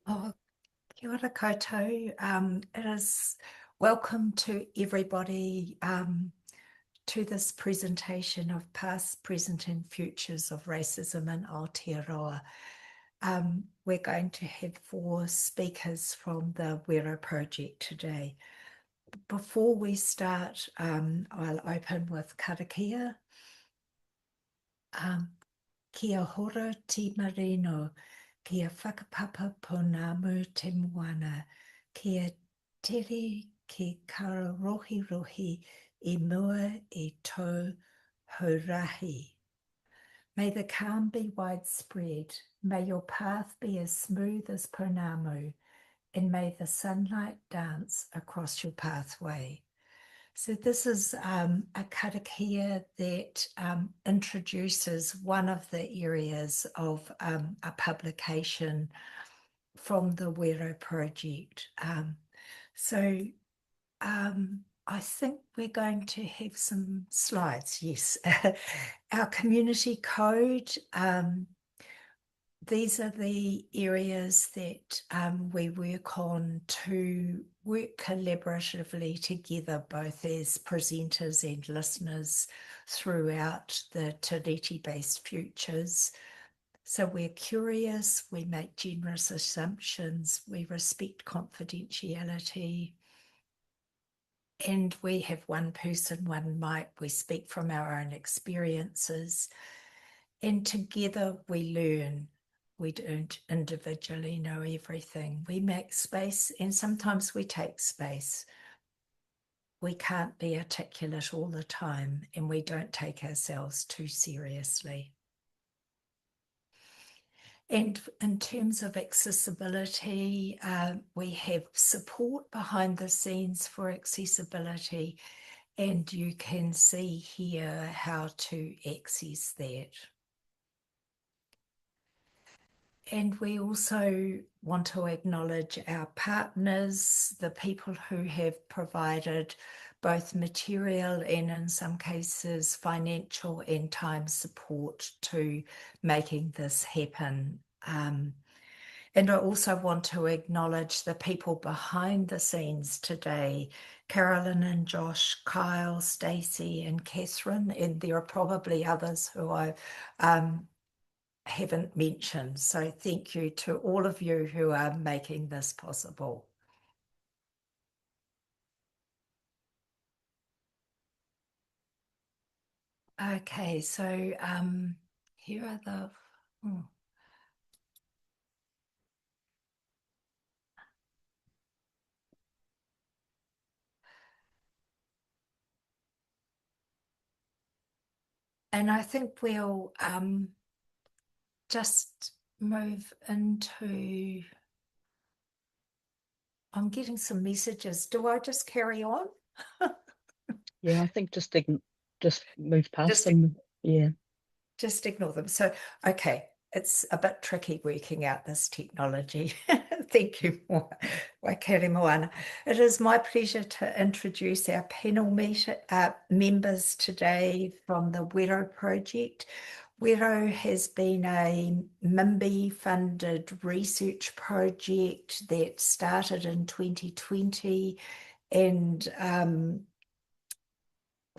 Oh, kia ora koutou. It is welcome to everybody to this presentation of past, present and futures of racism in Aotearoa. We're going to have 4 speakers from the Wero project today. Before we start, I'll open with karakia. Kia hora ti marino, kia whakapapa ponamu te moana, kia tere ki kara rohi rohi I mua I tō haurahi. May the calm be widespread, may your path be as smooth as ponamu, and may the sunlight dance across your pathway. So this is a karakia that introduces one of the areas of a publication from the Wero project. I think we're going to have some slides, yes. Our community code, these are the areas that we work on to work collaboratively together, both as presenters and listeners throughout the Tiriti-based futures. So we're curious, we make generous assumptions, we respect confidentiality, and we have one person, one mic. We speak from our own experiences, and together we learn. We don't individually know everything. We make space, and sometimes we take space. We can't be articulate all the time, and we don't take ourselves too seriously. And in terms of accessibility, we have support behind the scenes for accessibility, and you can see here how to access that. And we also want to acknowledge our partners, the people who have provided both material and in some cases financial and time support to making this happen. And I also want to acknowledge the people behind the scenes today, Carolyn and Josh, Kyle, Stacey and Catherine, and there are probably others who I haven't mentioned. So thank you to all of you who are making this possible. Okay, so here are the... And I think we'll just move into... I'm getting some messages. Do I just carry on? Yeah, I think just move past them. Yeah. Just ignore them. So, okay, it's a bit tricky working out this technology. Thank you, Waikaremoana. It is my pleasure to introduce our panel members today from the Wero project. Wero has been a MIMBI-funded research project that started in 2020, and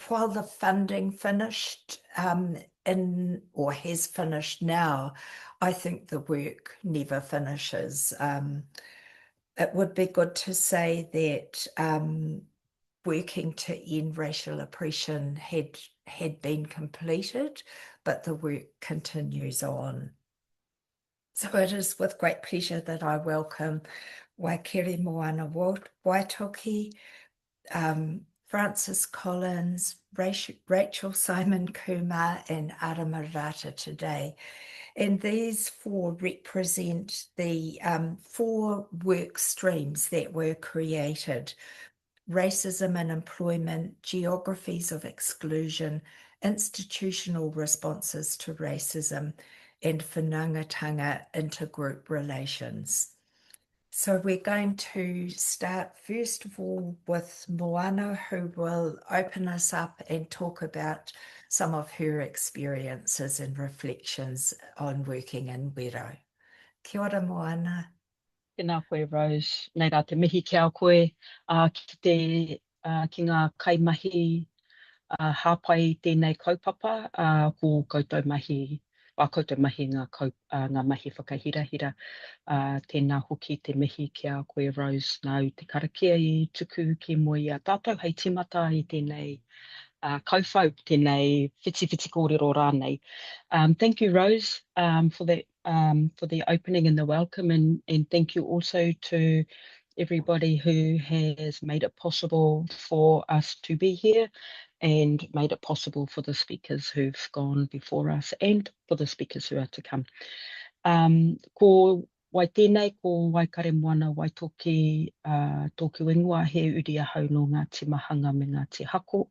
while the funding finished or has finished now, I think the work never finishes. It would be good to say that working to end racial oppression had been completed, but the work continues on. So it is with great pleasure that I welcome Waikaremoana Waitoki, Francis Collins, Rachel Simon-Kumar and Arama Rata today. And these 4 represent the 4 work streams that were created: racism and employment, geographies of exclusion, institutional responses to racism, and whanaungatanga intergroup relations. So we're going to start first of all with Moana, who will open us up and talk about some of her experiences and reflections on working in Wero. Kia ora, Moana. Tēnā koe, Rose. Nei rā te mihi ki a koe, ki ngā kaimahi hāpai tēnei kaupapa, ko koutou mahi, koutou mahi ngā mahi whakahirahira. Tēnā hoki te mihi ki a koe, Rose, nā te karakia I tuku ki mo I a tātou hei timata I tēnei kouwhau, tēnei whiti kōrero rānei. Thank you, Rose, for the opening and the welcome, and thank you also to everybody who has made it possible for us to be here and made it possible for the speakers who've gone before us and for the speakers who are to come. Ko wai tēnei, ko Waikaremoana, Waitoki, tōku ingoa he uri ahau no Ngāti Māhanga me Ngāti Hako,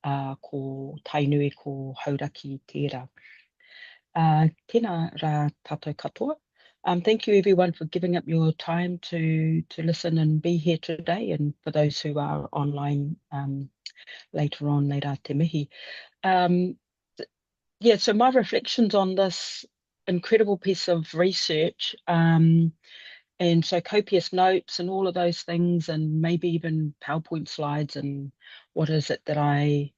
ko tainui ko hauraki tērā. Tēnā rā tātou katoa. Thank you everyone for giving up your time to listen and be here today, and for those who are online later on, nei rā te mihi. Yeah, so my reflections on this incredible piece of research, and so copious notes and all of those things, and maybe even PowerPoint slides, and what is it that I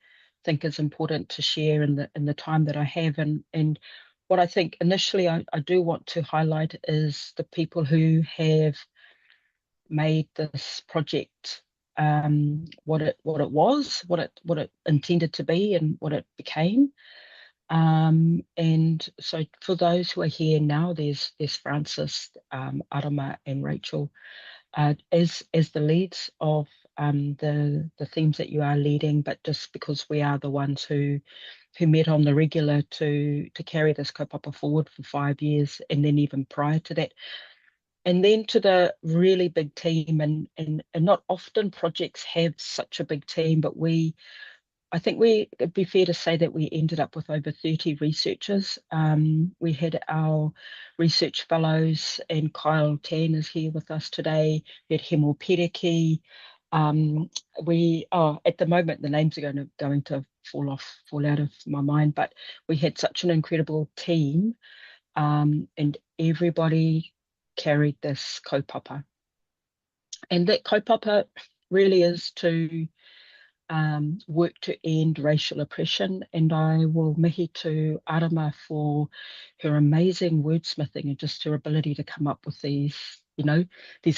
think is important to share in the time that I have. And what I think initially I do want to highlight is the people who have made this project what it was, what it intended to be, and what it became. And so for those who are here now, there's Francis, Arama, and Rachel as the leads of the themes that you are leading, but just because we are the ones who met on the regular to carry this kaupapa forward for 5 years, and then even prior to that. And then to the really big team, and not often projects have such a big team, but I think it'd be fair to say that we ended up with over 30 researchers. We had our research fellows, and Kyle Tan is here with us today. We had Hemo Pereki. At the moment, the names are going to fall out of my mind, but we had such an incredible team, and everybody carried this kaupapa. And that kaupapa really is to work to end racial oppression, and I will mihi to Arama for her amazing wordsmithing and just her ability to come up with these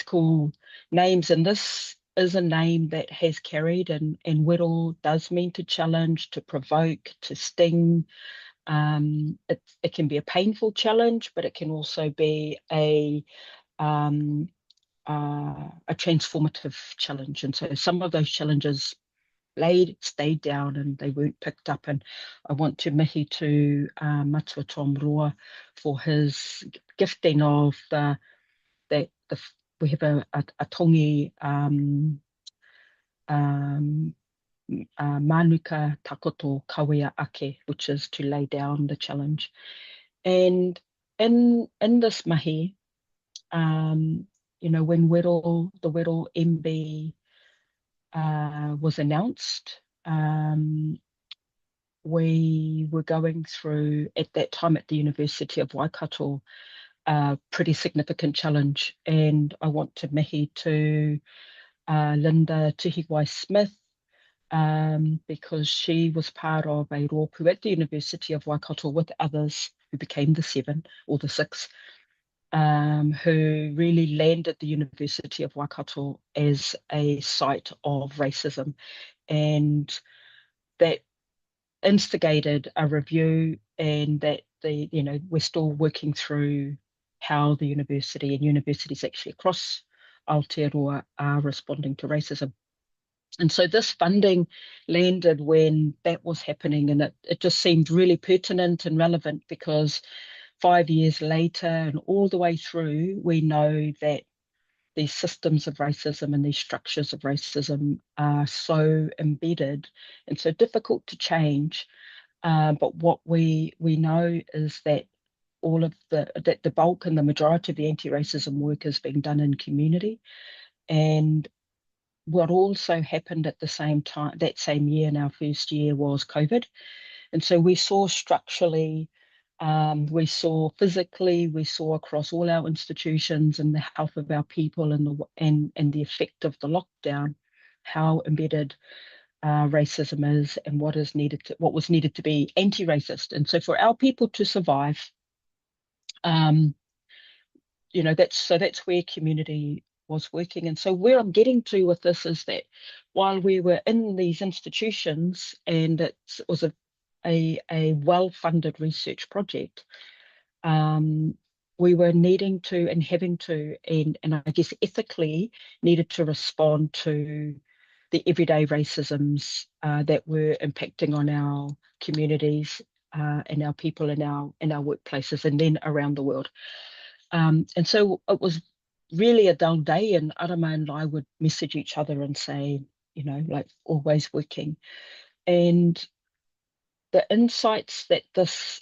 cool names. And this is a name that has carried, and whittle does mean to challenge, to provoke, to sting. It can be a painful challenge, but it can also be a transformative challenge. And so some of those challenges stayed down and they weren't picked up. And I want to mihi to Matua Tom Roa for his gifting of we have a tongi manuka takoto kawea ake, which is to lay down the challenge. And in this mahi, when the whittle MB was announced, we were going through, at that time at the University of Waikato, a pretty significant challenge. And I want to mihi to Linda Tuhiwai-Smith, because she was part of a rōpū at the University of Waikato with others who became the 7 or the 6, who really landed the University of Waikato as a site of racism. And that instigated a review, and that we're still working through how the university and universities actually across Aotearoa are responding to racism. And so this funding landed when that was happening, and it just seemed really pertinent and relevant, because 5 years later and all the way through, we know that these systems of racism and these structures of racism are so embedded and so difficult to change. But what we know is that all of the bulk and the majority of the anti-racism work is being done in community. And what also happened at the same time, that same year, in our first year, was COVID. And so we saw structurally We saw physically, we saw across all our institutions and the health of our people and the effect of the lockdown, how embedded racism is and what was needed to be anti-racist. And so for our people to survive, that's where community was working. And so where I'm getting to with this is that while we were in these institutions and it was a well-funded research project, we were needing to and having to, and I guess ethically needed to respond to the everyday racisms that were impacting on our communities and our people in our workplaces and then around the world. And so it was really a dull day, and Arama and I would message each other and say, like always working. And the insights that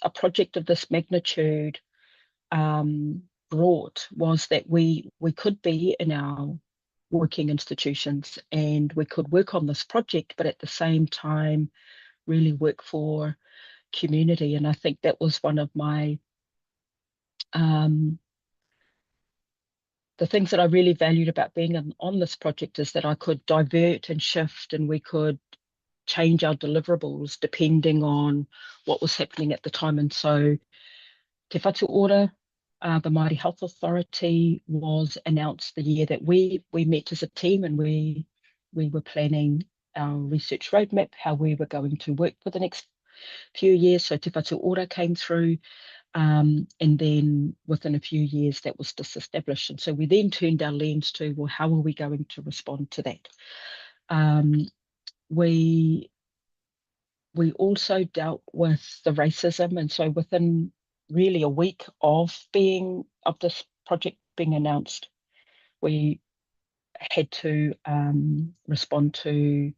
a project of this magnitude brought was that we could be in our working institutions and we could work on this project, but at the same time really work for community. And I think that was one of my the things that I really valued about being on this project is that I could divert and shift and we could change our deliverables depending on what was happening at the time. And so Te Whatu Ora, the Māori Health Authority, was announced the year that we met as a team, and we were planning our research roadmap, how we were going to work for the next few years. So Te Whatu Ora came through, and then within a few years that was disestablished. And so we then turned our lens to, well, how are we going to respond to that? We also dealt with the racism, and so within really a week of this project being announced, we had to respond to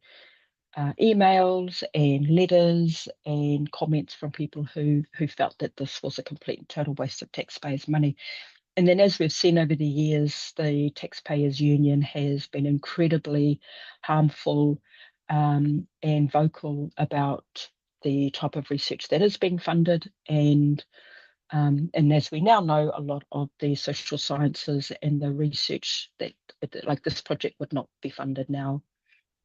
emails and letters and comments from people who felt that this was a complete and total waste of taxpayers' money. And then, as we've seen over the years, the Taxpayers Union has been incredibly harmful and vocal about the type of research that is being funded. And as we now know, a lot of the social sciences and the research that, like this project, would not be funded now.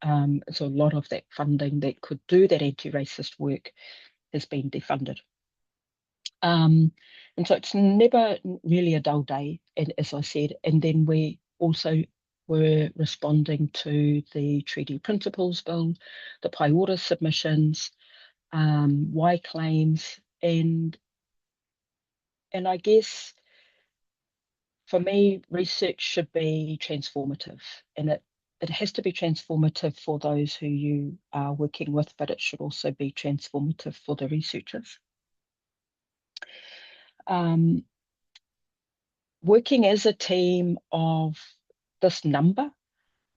So a lot of that funding that could do that anti-racist work has been defunded. And so it's never really a dull day, and as I said, and then we also were responding to the Treaty Principles Bill, the Pai Ora submissions, why claims, and I guess for me, research should be transformative, and it has to be transformative for those who you are working with, but it should also be transformative for the researchers. Working as a team of this number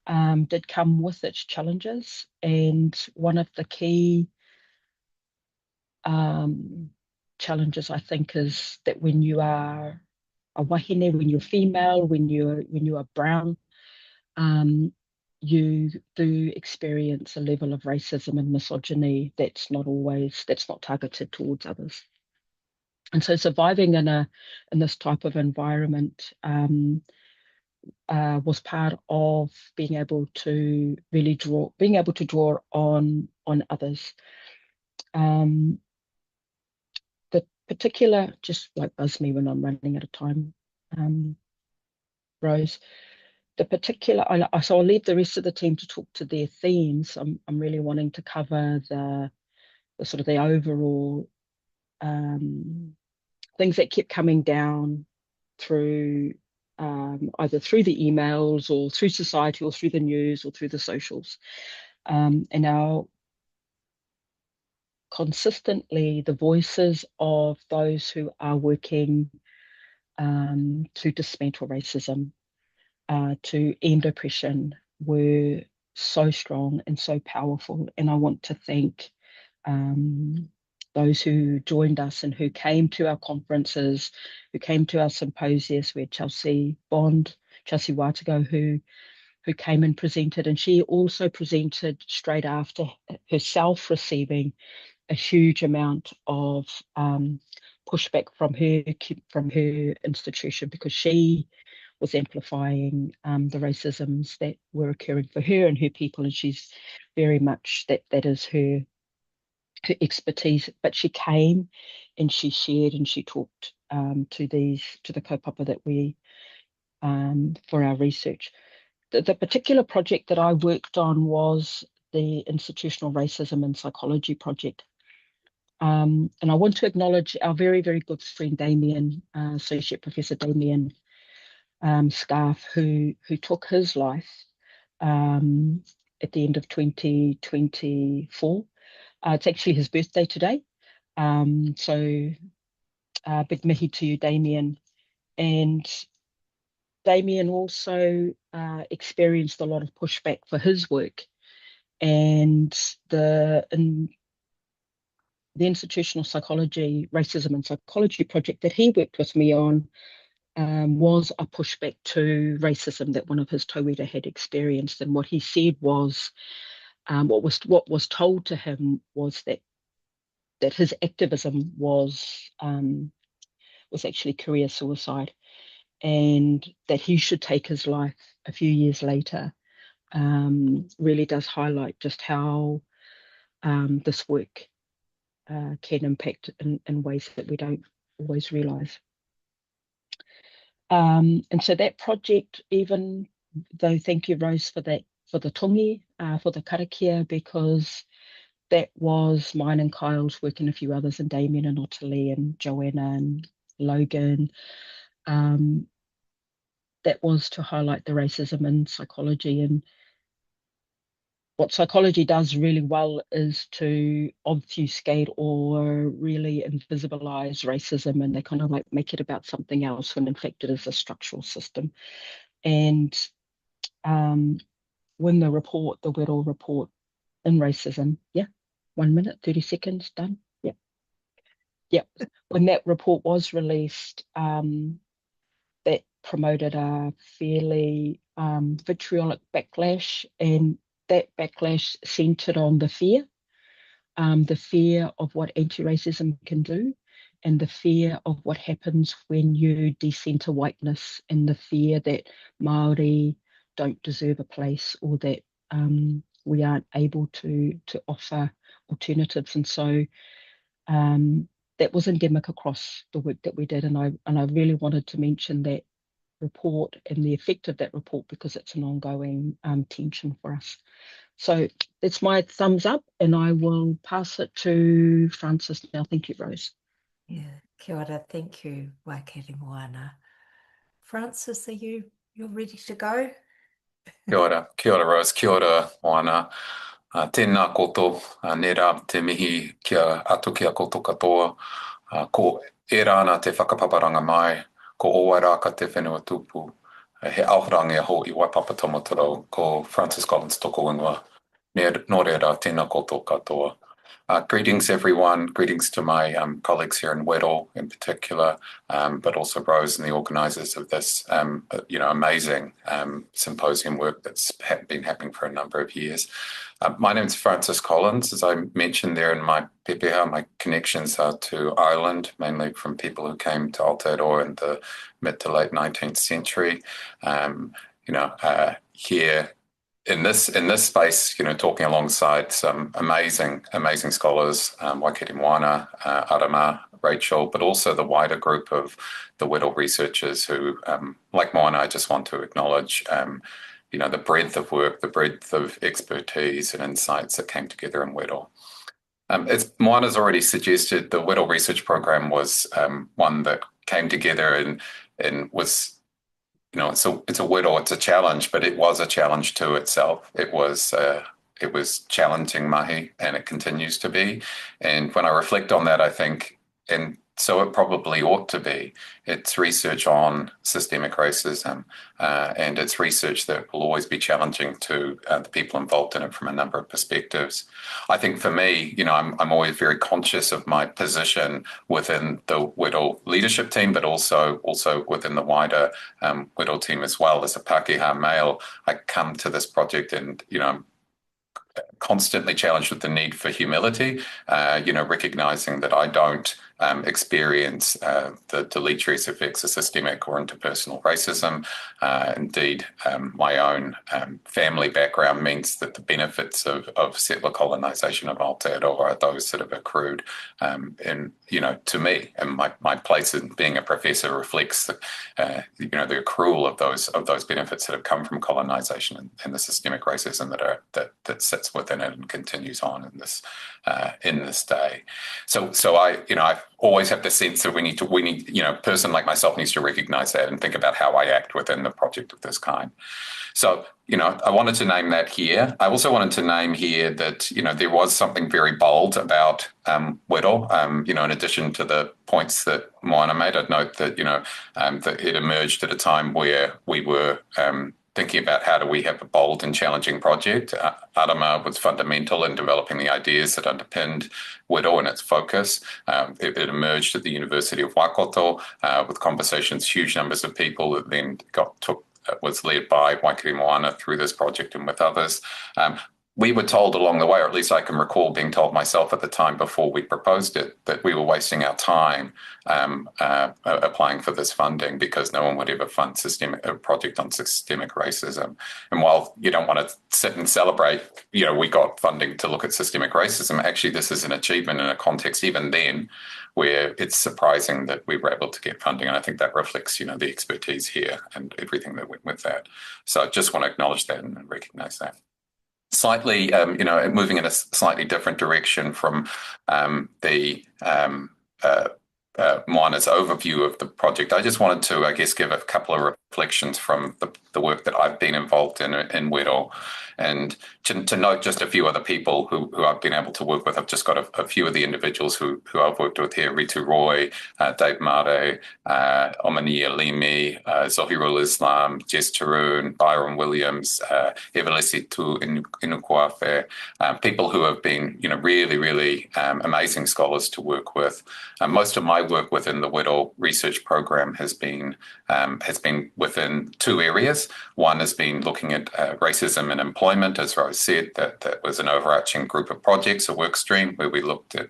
did come with its challenges, and one of the key challenges, I think, is that when you are a wahine, when you're female, when you are brown, you do experience a level of racism and misogyny that's not targeted towards others. And so surviving in this type of environment was part of being able to draw on others. The particular, just like buzz me when I'm running out of time, Rose. The particular, so I'll leave the rest of the team to talk to their themes. I'm really wanting to cover the sort of the overall things that kept coming down through either through the emails or through society or through the news or through the socials. And now consistently the voices of those who are working to dismantle racism, to end oppression, were so strong and so powerful. And I want to thank those who joined us and who came to our conferences, who came to our symposiums. We had Chelsea Wātago, who came and presented, and she also presented straight after herself receiving a huge amount of pushback from her institution, because she was amplifying the racisms that were occurring for her and her people, and she's very much that is her expertise. But she came and she shared and she talked to the kaupapa that we for our research. The particular project that I worked on was the Institutional Racism and Psychology project. And I want to acknowledge our very, very good friend Damien, Associate Professor Damien Scarf, who took his life at the end of 2024. It's actually his birthday today. So big mihi to you, Damien. And Damien also experienced a lot of pushback for his work. And the Institutional Psychology, Racism and Psychology project that he worked with me on was a pushback to racism that one of his tauira had experienced. And what he said was, what was told to him was that his activism was actually career suicide, and that he should take his life a few years later. Really does highlight just how this work can impact in ways that we don't always realise. And so that project, even though, thank you, Rose, for that, for the tongi, for the karakia, because that was mine and Kyle's work and a few others, and Damien and Ottilie and Joanna and Logan. That was to highlight the racism in psychology. And what psychology does really well is to obfuscate or really invisibilize racism, and they kind of like make it about something else when in fact it is a structural system. And when the Whittle report in racism, 1 minute, 30 seconds, done. When that report was released, that promoted a fairly vitriolic backlash, and that backlash centered on the fear of what anti-racism can do, and the fear of what happens when you decenter whiteness, and the fear that Māori don't deserve a place, or that we aren't able to offer alternatives. And so that was endemic across the work that we did, and I really wanted to mention that report and the effect of that report, because it's an ongoing tension for us. So that's my thumbs up, and I will pass it to Frances now. Thank you, Rose. Yeah, kia ora, thank you, Waikaremoana. Frances, you're ready to go? Kia ora Rose, kia ora Moana. Tēnā koutou, nera te mihi kia atu kia koutou katoa. Ko e rāna te whakapaparanga mai, ko owairaka te whenua tupu. He aorangi aho I waipapa tomatorau, ko Francis Collins toko whenua. Nō reira, tēnā koutou katoa. Greetings everyone, greetings to my colleagues here in Whittle in particular, but also Rose and the organisers of this amazing symposium work that's been happening for a number of years. My name is Francis Collins. As I mentioned there in my Pākehā, my connections are to Ireland, mainly from people who came to Aotearoa in the mid to late 19th century. Here in this space, talking alongside some amazing scholars, Waikaremoana, Arama, Rachel, but also the wider group of the Whittle researchers who, like Moana, I just want to acknowledge, the breadth of work, the breadth of expertise and insights that came together in Whittle. As Moana's already suggested, the Whittle Research Program was one that came together and was, it's a Whittle, it's a challenge, but it was a challenge to itself. It was challenging mahi, and it continues to be. And when I reflect on that, I think, and so it probably ought to be, it's research on systemic racism, and it's research that will always be challenging to the people involved in it from a number of perspectives. I think for me, I'm always very conscious of my position within the Whittle leadership team, but also within the wider Whittle team as well. As a Pākehā male, I come to this project and, constantly challenged with the need for humility, recognizing that I don't experience the deleterious effects of systemic or interpersonal racism. Indeed, my own family background means that the benefits of settler colonisation of Aotearoa are those that have accrued to me. And my place in being a professor reflects the accrual of those benefits that have come from colonisation and the systemic racism that sits within it and continues on in this day. So I always have the sense that we need a person like myself needs to recognise that and think about how I act within the project of this kind. So, I wanted to name that here. I also wanted to name here that, there was something very bold about Whittle. In addition to the points that Moana made, I'd note that, that it emerged at a time where we were thinking about how do we have a bold and challenging project. Arama was fundamental in developing the ideas that underpinned Whittle and its focus. It emerged at the University of Waikato with conversations, huge numbers of people that then was led by Waikaremoana through this project and with others. We were told along the way, or at least I can recall being told myself at the time before we proposed it, that we were wasting our time applying for this funding because no one would ever fund a project on systemic racism. And while you don't want to sit and celebrate, we got funding to look at systemic racism, actually this is an achievement in a context even then where it's surprising that we were able to get funding. And I think that reflects, the expertise here and everything that went with that. So I just want to acknowledge that and recognize that. Slightly, moving in a slightly different direction from Moana's overview of the project, I just wanted to, give a couple of reflections from the work that I've been involved in Whittle, and to note just a few other people who I've been able to work with. I've just got a few of the individuals who I've worked with here: Ritu Roy, Dave Mare, Omania Limi, Zohirul Islam, Jess Taroon, Byron Williams, Evelisitu Inukuafe, people who have been, really, really amazing scholars to work with. Most of my work within the Whittle research program has been within two areas. One has been looking at racism and employment. As Rose said, that was an overarching group of projects, a work stream where we looked at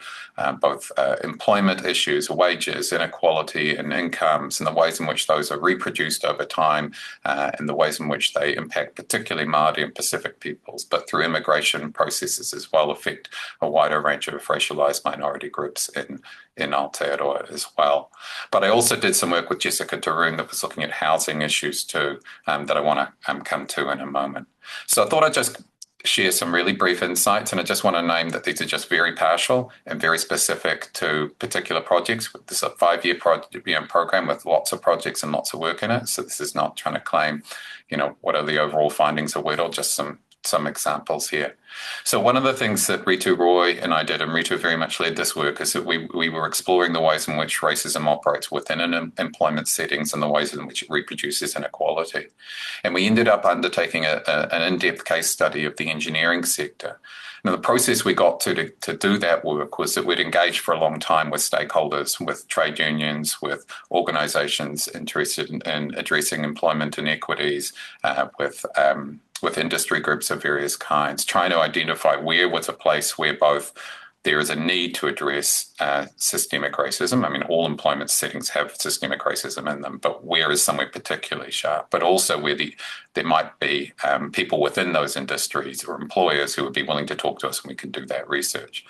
both employment issues, wages, inequality and incomes, and the ways in which those are reproduced over time, and the ways in which they impact particularly Māori and Pacific peoples, but through immigration processes as well affect a wider range of racialised minority groups in Aotearoa as well. But I also did some work with Jessica Taroon that was looking at housing issues too, that I want to come to in a moment. So I thought I'd just share some really brief insights, and I just want to name that these are just very partial and very specific to particular projects. This is a 5-year program with lots of projects and lots of work in it. So this is not trying to claim, what are the overall findings of Whittle, just some examples here. So one of the things that Ritu Roy and I did, and Ritu very much led this work, is that we were exploring the ways in which racism operates within an employment settings and the ways in which it reproduces inequality. And we ended up undertaking an in-depth case study of the engineering sector. Now, the process we got to do that work was that we'd engaged for a long time with stakeholders, with trade unions, with organisations interested in addressing employment inequities, with industry groups of various kinds, trying to identify where was a place where both there is a need to address systemic racism. I mean, all employment settings have systemic racism in them, but where is somewhere particularly sharp? But also where there might be people within those industries or employers who would be willing to talk to us, and we can do that research.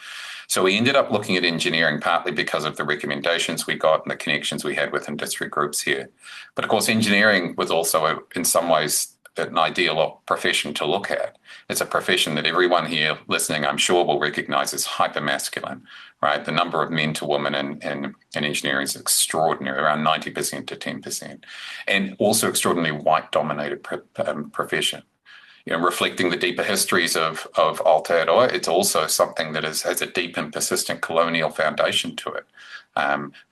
So we ended up looking at engineering partly because of the recommendations we got and the connections we had with industry groups here. But of course, engineering was also in some ways an ideal profession to look at. It's a profession that everyone here listening, I'm sure, will recognize as hyper-masculine, right? The number of men to women in engineering is extraordinary, around 90% to 10%, and also extraordinarily white-dominated profession. Reflecting the deeper histories of Aotearoa, it's also something that has a deep and persistent colonial foundation to it,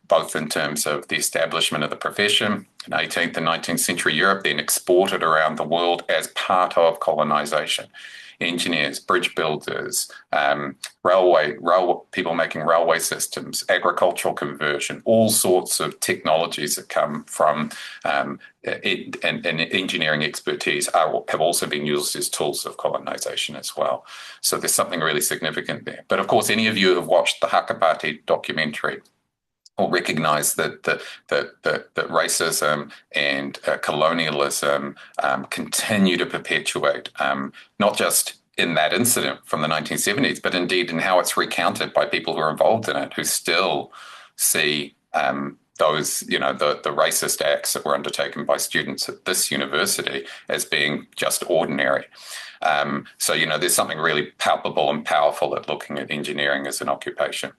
both in terms of the establishment of the profession in 18th and 19th century Europe, then exported around the world as part of colonisation. Engineers, bridge builders, railway people making railway systems, agricultural conversion, all sorts of technologies that come from and engineering expertise have also been used as tools of colonisation as well. So there's something really significant there. But of course, any of you who have watched the Hakapati documentary or recognise that racism and colonialism continue to perpetuate, not just in that incident from the 1970s, but indeed in how it's recounted by people who are involved in it, who still see those, the racist acts that were undertaken by students at this university as being just ordinary. So, there's something really palpable and powerful at looking at engineering as an occupation.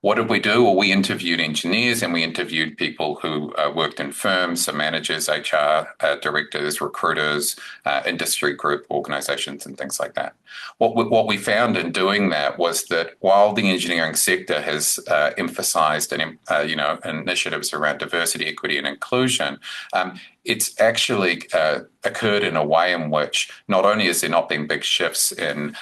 What did we do? Well, we interviewed engineers and we interviewed people who worked in firms, so managers, HR directors, recruiters, industry group organizations, and things like that. What we found in doing that was that while the engineering sector has emphasized initiatives around diversity, equity, and inclusion, it's actually occurred in a way in which not only has there not been big shifts in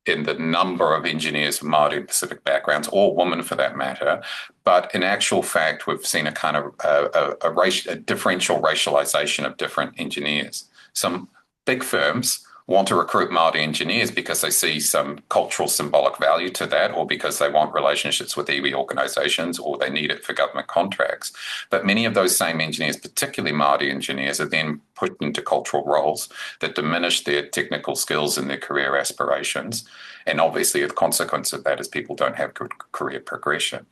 the number of engineers from Māori and Pacific backgrounds, or women for that matter, but in actual fact, we've seen a kind of a differential racialization of different engineers. Some big firms want to recruit Māori engineers because they see some cultural symbolic value to that, or because they want relationships with iwi organisations, or they need it for government contracts. But many of those same engineers, particularly Māori engineers, are then put into cultural roles that diminish their technical skills and their career aspirations. And obviously, the consequence of that is people don't have good career progression.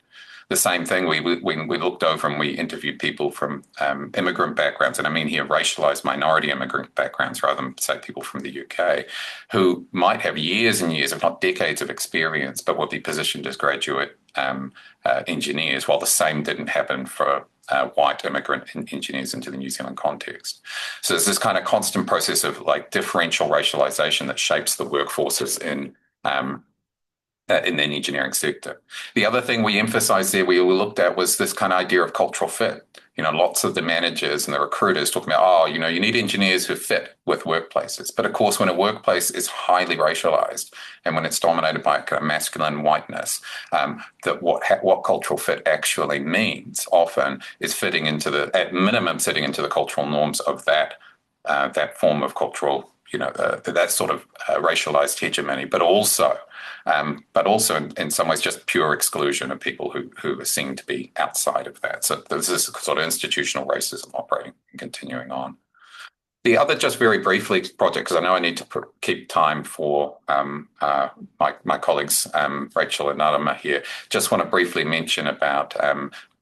The same thing, we looked over and we interviewed people from immigrant backgrounds, and I mean here racialised minority immigrant backgrounds rather than, say, people from the UK, who might have years and years, if not decades of experience, but would be positioned as graduate engineers, while the same didn't happen for white immigrant engineers into the New Zealand context. So there's this kind of constant process of differential racialisation that shapes the workforces in the engineering sector. The other thing we emphasised there, we looked at, was this kind of idea of cultural fit. Lots of the managers and the recruiters talking about, you need engineers who fit with workplaces. But of course, when a workplace is highly racialised and when it's dominated by kind of masculine whiteness, that what cultural fit actually means often is at minimum, fitting into the cultural norms of that form of cultural, that sort of racialized hegemony, but also in some ways just pure exclusion of people who are seen to be outside of that. So there's this sort of institutional racism operating and continuing on. The other, just very briefly, project, because I know I need to keep time for my colleagues, Rachel and Arama here, just want to briefly mention about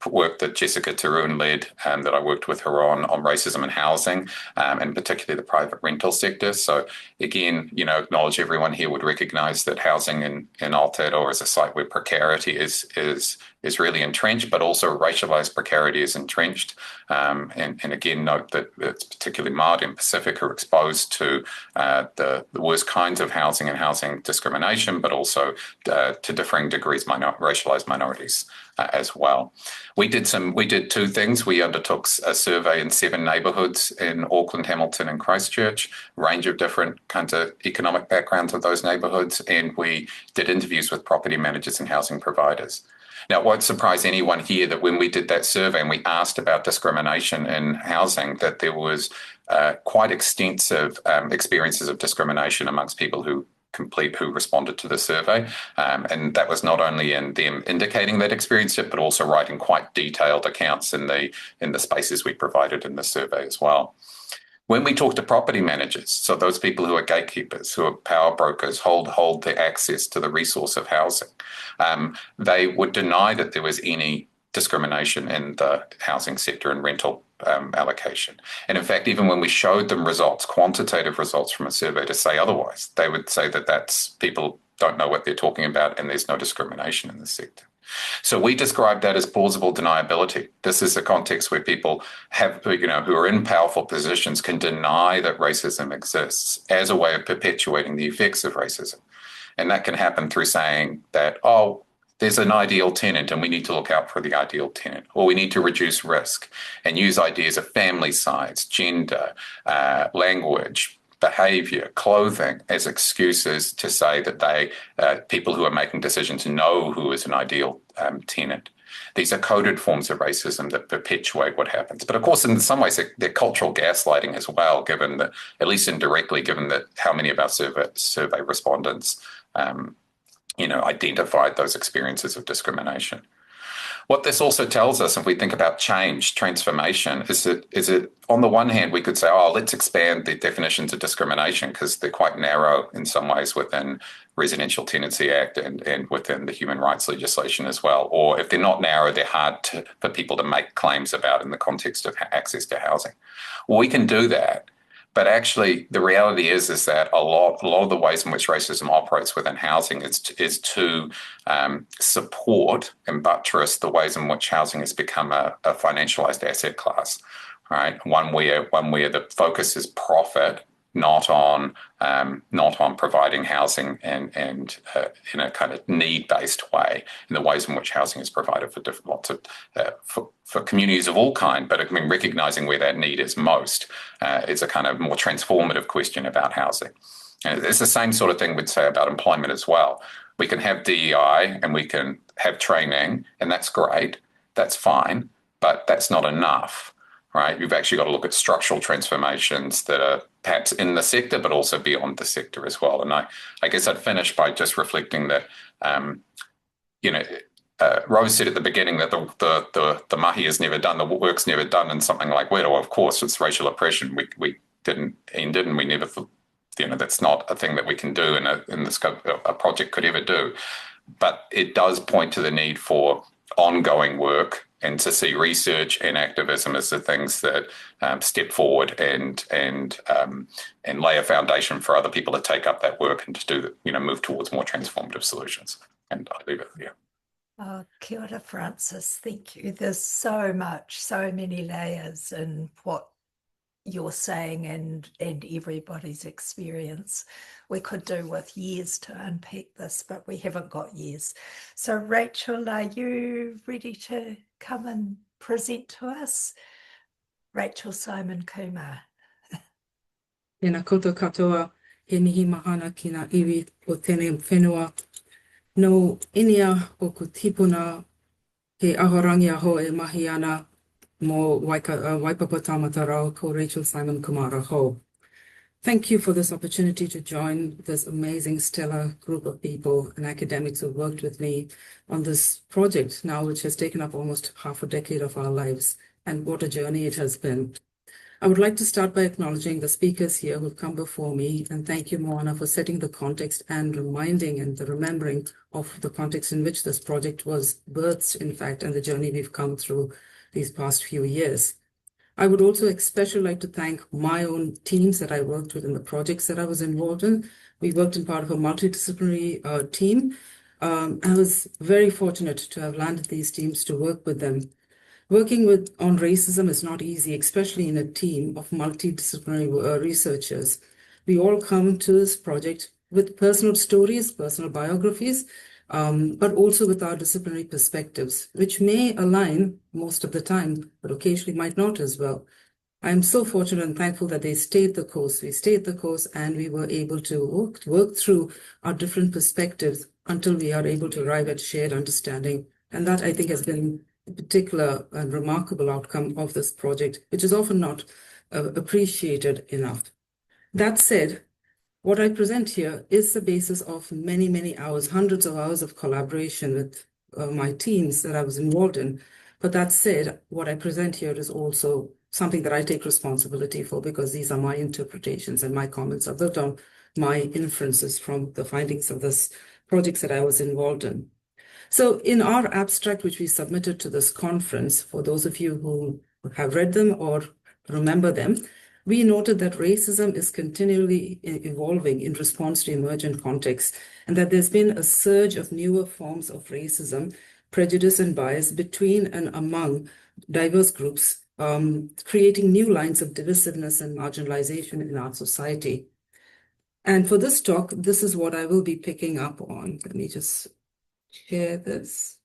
work that Jessica Tarun led, that I worked with her on racism and housing, and particularly the private rental sector. So again, acknowledge everyone here would recognise that housing in Aotearoa is a site where precarity is really entrenched, but also racialised precarity is entrenched. And again, note that it's particularly Māori and Pacific who are exposed to the worst kinds of housing and housing discrimination, but also to differing degrees racialised minorities as well. We did two things. We undertook a survey in 7 neighbourhoods in Auckland, Hamilton and Christchurch, a range of different kinds of economic backgrounds of those neighbourhoods, and we did interviews with property managers and housing providers. Now, it won't surprise anyone here that when we did that survey and we asked about discrimination in housing, that there was quite extensive experiences of discrimination amongst people who responded to the survey. And that was not only in them indicating they'd experienced it, but also writing quite detailed accounts in the spaces we provided in the survey as well. When we talk to property managers, so those people who are gatekeepers, who are power brokers, hold the access to the resource of housing, they would deny that there was any discrimination in the housing sector and rental allocation. And in fact, even when we showed them results, quantitative results from a survey to say otherwise, they would say that people don't know what they're talking about and there's no discrimination in the sector. So we describe that as plausible deniability. This is a context where people who are in powerful positions can deny that racism exists as a way of perpetuating the effects of racism. And that can happen through saying that, there's an ideal tenant and we need to look out for the ideal tenant, or we need to reduce risk and use ideas of family size, gender, language, behaviour, clothing as excuses to say that people who are making decisions know who is an ideal tenant. These are coded forms of racism that perpetuate what happens. But of course, in some ways, they're cultural gaslighting as well, given that, at least indirectly, given that how many of our survey respondents identified those experiences of discrimination. What this also tells us, if we think about change, transformation, is that on the one hand, we could say, oh, let's expand the definitions of discrimination because they're quite narrow in some ways within Residential Tenancy Act and within the human rights legislation as well. Or if they're not narrow, they're hard for people to make claims about in the context of access to housing. Well, we can do that. But actually, the reality is that a lot of the ways in which racism operates within housing is to support and buttress the ways in which housing has become a financialized asset class, right? One where the focus is profit, not on providing housing and in a kind of need-based way, in the ways in which housing is provided for different lots of for communities of all kind. But I mean, recognizing where that need is most is a kind of more transformative question about housing. And it's the same sort of thing we'd say about employment as well. We can have DEI and we can have training, and that's great, that's fine, but that's not enough. Right, you've actually got to look at structural transformations that are perhaps in the sector, but also beyond the sector as well. And I guess I'd finish by just reflecting that, Rose said at the beginning that the mahi is never done, the work's never done in something like whenua. Of course, it's racial oppression. We didn't end it, and we never, that's not a thing that we can do in the scope a project could ever do. But it does point to the need for ongoing work, and to see research and activism as the things that step forward and lay a foundation for other people to take up that work and to do move towards more transformative solutions. And I'll leave it there. Oh, kia ora, Francis. Thank you. There's so much, so many layers in what you're saying and everybody's experience. We could do with years to unpack this, but we haven't got years. So Rachel, are you ready to come and present to us? Rachel Simon-Kumar. Tēnā koutou katoa, he mihi mahana ki ngā iwi o tēnei whenua. No inia o ku tipuna, he ahorangi aho e mahi ana mo Waipapo Tāngata rau ko Rachel Simon-Kumar aho. Thank you for this opportunity to join this amazing stellar group of people and academics who worked with me on this project now, which has taken up almost half a decade of our lives, and what a journey it has been. I would like to start by acknowledging the speakers here who've come before me, and thank you, Moana, for setting the context and reminding and the remembering of the context in which this project was birthed, in fact, and the journey we've come through these past few years. I would also especially like to thank my own teams that I worked with in the projects that I was involved in. We worked in part of a multidisciplinary team. I was very fortunate to have landed these teams to work with them. Working on racism is not easy, especially in a team of multidisciplinary researchers. We all come to this project with personal stories, personal biographies, but also with our disciplinary perspectives, which may align most of the time, but occasionally might not as well. I'm so fortunate and thankful that they stayed the course. We stayed the course and we were able to work through our different perspectives until we are able to arrive at shared understanding. And that, I think, has been a particular and remarkable outcome of this project, which is often not appreciated enough. That said, what I present here is the basis of many, many hours, hundreds of hours of collaboration with my teams that I was involved in. But that said, what I present here is also something that I take responsibility for, because these are my interpretations and my comments are built on my inferences from the findings of this projects that I was involved in. So in our abstract, which we submitted to this conference, for those of you who have read them or remember them, we noted that racism is continually evolving in response to emergent contexts, and that there's been a surge of newer forms of racism, prejudice, and bias between and among diverse groups, creating new lines of divisiveness and marginalization in our society. And for this talk, this is what I will be picking up on. Let me just share this.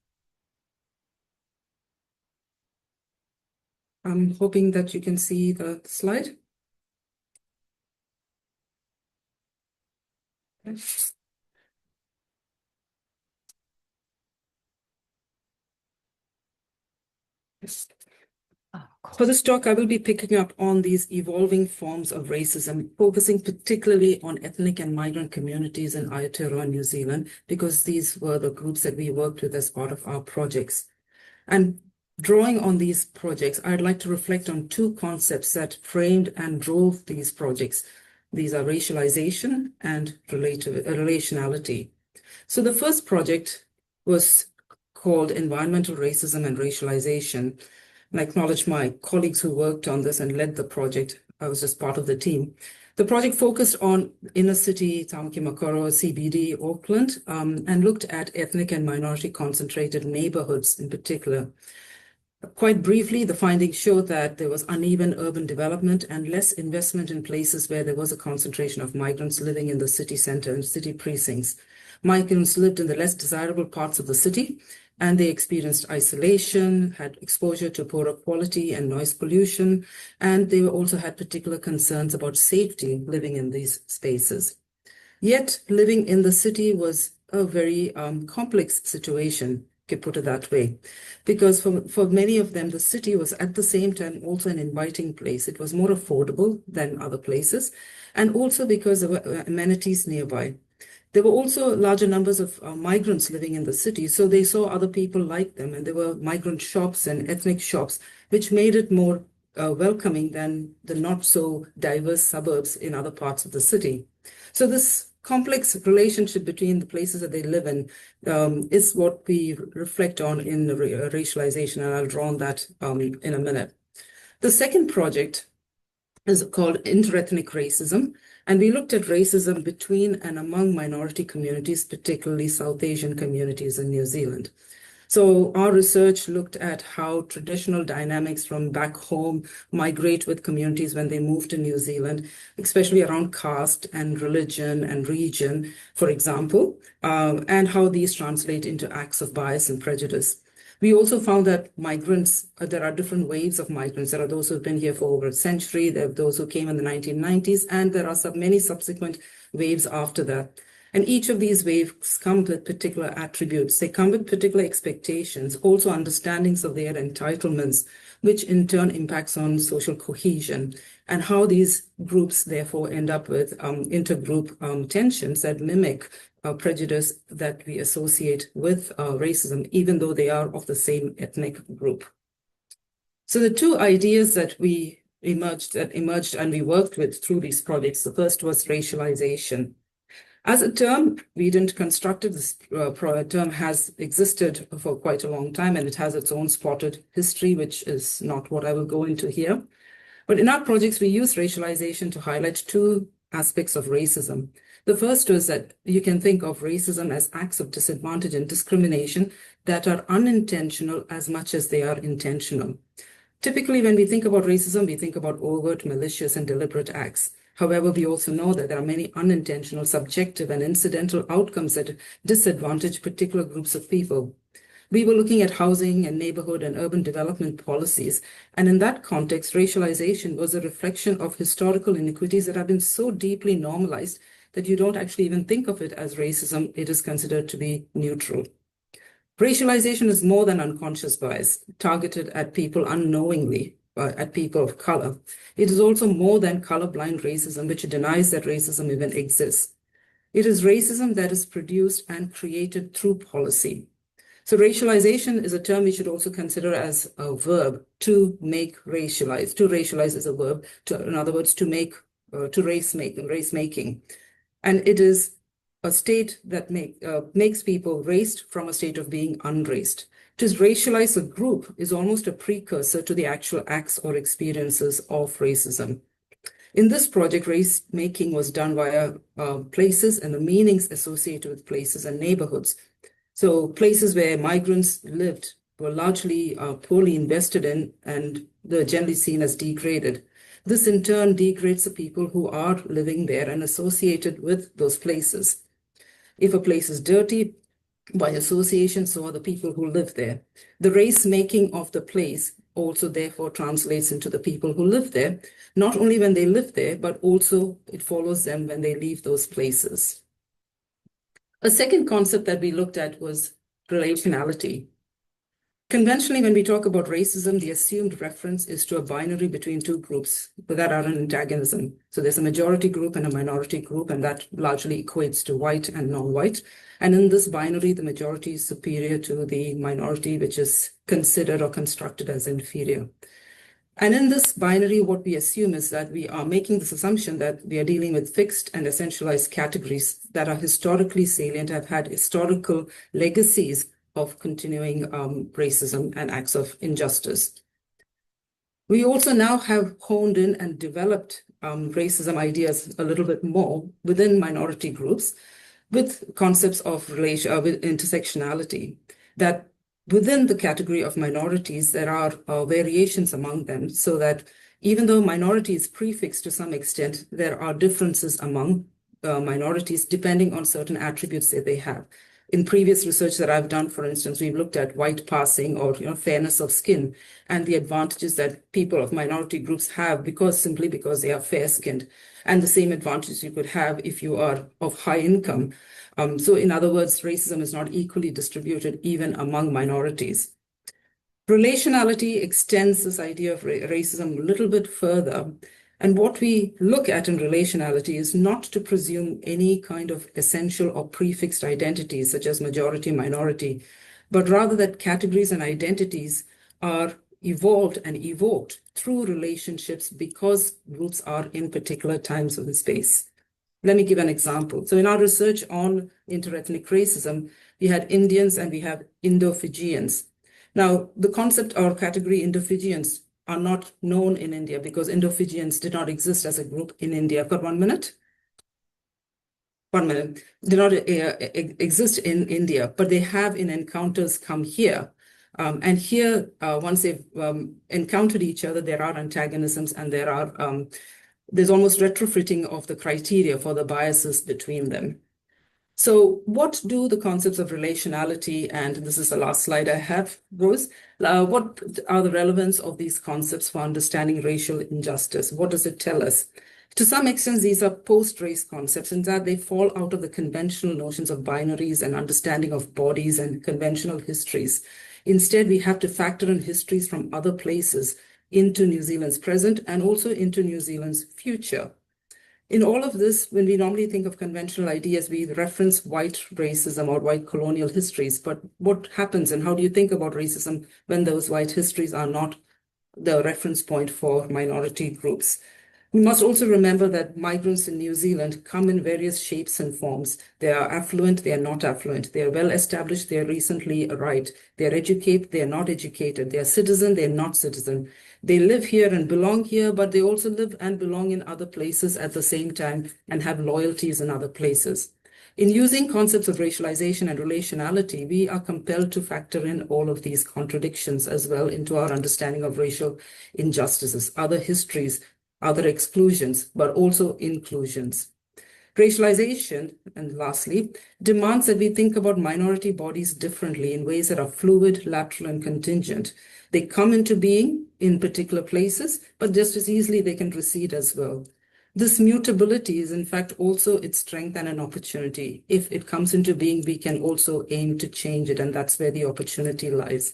I'm hoping that you can see the slide. Yes. For this talk, I will be picking up on these evolving forms of racism, focusing particularly on ethnic and migrant communities in Aotearoa New Zealand, because these were the groups that we worked with as part of our projects. And drawing on these projects, I'd like to reflect on two concepts that framed and drove these projects. These are racialization and relationality. So the first project was called Environmental Racism and Racialization. And I acknowledge my colleagues who worked on this and led the project. I was just part of the team. The project focused on inner city, Tāngata, CBD, Auckland, and looked at ethnic and minority concentrated neighborhoods in particular. Quite briefly, the findings showed that there was uneven urban development and less investment in places where there was a concentration of migrants living in the city center and city precincts. Migrants lived in the less desirable parts of the city, and they experienced isolation, had exposure to poorer quality and noise pollution, and they also had particular concerns about safety living in these spaces. Yet, living in the city was a very complex situation, to put it that way, because for many of them, the city was at the same time also an inviting place. It was more affordable than other places, and also because there were amenities nearby. There were also larger numbers of migrants living in the city, so they saw other people like them, and there were migrant shops and ethnic shops, which made it more welcoming than the not so diverse suburbs in other parts of the city. So this complex relationship between the places that they live in is what we reflect on in racialization, and I'll draw on that in a minute. The second project is called Interethnic Racism, and we looked at racism between and among minority communities, particularly South Asian communities in New Zealand. So our research looked at how traditional dynamics from back home migrate with communities when they move to New Zealand, especially around caste and religion and region, for example, and how these translate into acts of bias and prejudice. We also found that migrants, there are different waves of migrants. There are those who have been here for over a century, there are those who came in the 1990s, and there are many subsequent waves after that. And each of these waves come with particular attributes. They come with particular expectations, also understandings of their entitlements, which in turn impacts on social cohesion, and how these groups therefore end up with intergroup tensions that mimic prejudice that we associate with racism, even though they are of the same ethnic group. So the two ideas that emerged and we worked with through these projects, the first was racialization. As a term, we didn't construct it. This term has existed for quite a long time, and it has its own spotted history, which is not what I will go into here. But in our projects, we use racialization to highlight two aspects of racism. The first was that you can think of racism as acts of disadvantage and discrimination that are unintentional as much as they are intentional. Typically, when we think about racism, we think about overt, malicious, and deliberate acts. However, we also know that there are many unintentional, subjective, and incidental outcomes that disadvantage particular groups of people. We were looking at housing and neighborhood and urban development policies, and in that context, racialization was a reflection of historical inequities that have been so deeply normalized that you don't actually even think of it as racism. It is considered to be neutral. Racialization is more than unconscious bias targeted at people unknowingly, at people of color. It is also more than colorblind racism, which denies that racism even exists. It is racism that is produced and created through policy. So racialization is a term we should also consider as a verb, to make racialize. To racialize is a verb, in other words, to race making. And it is a state that makes people raced from a state of being unraced. To racialize a group is almost a precursor to the actual acts or experiences of racism. In this project, race making was done via places and the meanings associated with places and neighborhoods. So places where migrants lived were largely poorly invested in, and they're generally seen as degraded. This in turn degrades the people who are living there and associated with those places. If a place is dirty, by association, so are the people who live there. The race making of the place also therefore translates into the people who live there, not only when they live there, but also it follows them when they leave those places. A second concept that we looked at was relationality. Conventionally, when we talk about racism, the assumed reference is to a binary between two groups that are in antagonism. So there's a majority group and a minority group, and that largely equates to white and non-white. And in this binary, the majority is superior to the minority, which is considered or constructed as inferior. And in this binary, what we assume is that we are making this assumption that we are dealing with fixed and essentialized categories that are historically salient, have had historical legacies of continuing racism and acts of injustice. We also now have honed in and developed racism ideas a little bit more within minority groups with concepts of with intersectionality, that within the category of minorities, there are variations among them, so that even though minority is prefixed to some extent, there are differences among minorities depending on certain attributes that they have. In previous research that I've done, for instance, we've looked at white passing or fairness of skin and the advantages that people of minority groups have simply because they are fair-skinned, and the same advantages you could have if you are of high income. So in other words, racism is not equally distributed even among minorities. Relationality extends this idea of racism a little bit further. And what we look at in relationality is not to presume any kind of essential or prefixed identities, such as majority, minority, but rather that categories and identities are evolved and evoked through relationships because groups are in particular times of the space. Let me give an example. So in our research on interethnic racism, we had Indians and we have Indo-Fijians. Now, the concept or category Indo-Fijians are not known in India because Indo-Fijians did not exist as a group in India. I've got 1 minute. 1 minute. Did not exist in India, but they have in encounters come here. And here, once they've encountered each other, there are antagonisms and there's almost retrofitting of the criteria for the biases between them. So what do the concepts of relationality, and this is the last slide I have, Rose, what are the relevance of these concepts for understanding racial injustice? What does it tell us? To some extent, these are post-race concepts in that they fall out of the conventional notions of binaries and understanding of bodies and conventional histories. Instead, we have to factor in histories from other places into New Zealand's present and also into New Zealand's future. In all of this, when we normally think of conventional ideas, we reference white racism or white colonial histories. But what happens and how do you think about racism when those white histories are not the reference point for minority groups? We must also remember that migrants in New Zealand come in various shapes and forms. They are affluent, they are not affluent. They are well established, they are recently arrived. They are educated, they are not educated. They are citizen, they are not citizen. They live here and belong here, but they also live and belong in other places at the same time and have loyalties in other places. In using concepts of racialization and relationality, we are compelled to factor in all of these contradictions as well into our understanding of racial injustices, other histories, other exclusions, but also inclusions. Racialization, and lastly, demands that we think about minority bodies differently in ways that are fluid, lateral, and contingent. They come into being in particular places, but just as easily they can recede as well. This mutability is in fact also its strength and an opportunity. If it comes into being, we can also aim to change it, and that's where the opportunity lies.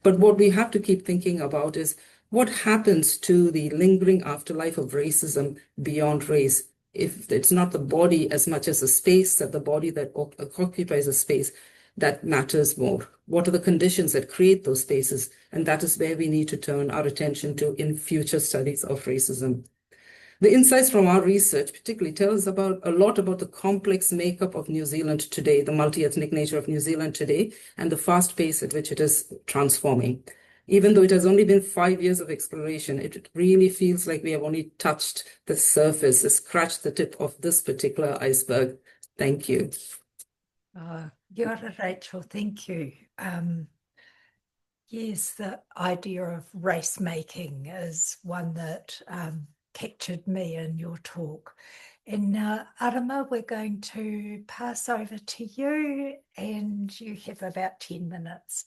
But what we have to keep thinking about is what happens to the lingering afterlife of racism beyond race if it's not the body as much as the space, that the body that occupies a space that matters more. What are the conditions that create those spaces? And that is where we need to turn our attention to in future studies of racism. The insights from our research particularly tell us a lot about the complex makeup of New Zealand today, the multi-ethnic nature of New Zealand today, and the fast pace at which it is transforming. Even though it has only been 5 years of exploration, it really feels like we have only touched the surface, scratched the tip of this particular iceberg. Thank you. Kia ora, Rachel, thank you. Yes, the idea of race making is one that captured me in your talk. And Arama, we're going to pass over to you, and you have about 10 minutes.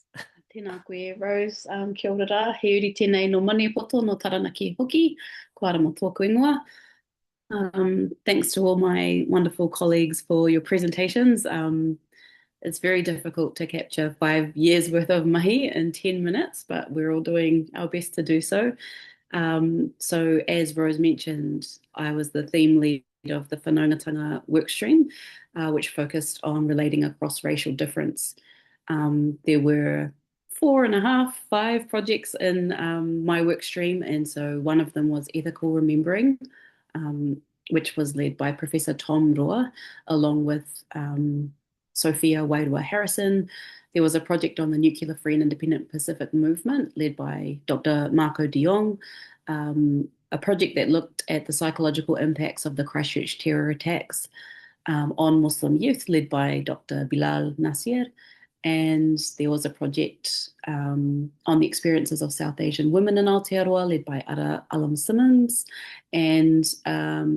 Tēnā koe, Rose. Kia ora rā. He uri tēnei no Maniapoto, no Taranaki hoki. Ko Arama tōku ingoa. Thanks to all my wonderful colleagues for your presentations. it's very difficult to capture 5 years worth of mahi in 10 minutes, but we're all doing our best to do so. So as Rose mentioned, I was the theme lead of the whanaungatanga workstream, which focused on relating across racial difference. There were 5 projects in my work stream, and so one of them was ethical remembering, which was led by Professor Tom Roa, along with Sophia Wairua Harrison. There was a project on the nuclear free and independent Pacific movement led by Dr. Marco de Jong, a project that looked at the psychological impacts of the Christchurch terror attacks on Muslim youth led by Dr. Bilal Nasir. And there was a project on the experiences of South Asian women in Aotearoa led by Ara Alam Simmons, and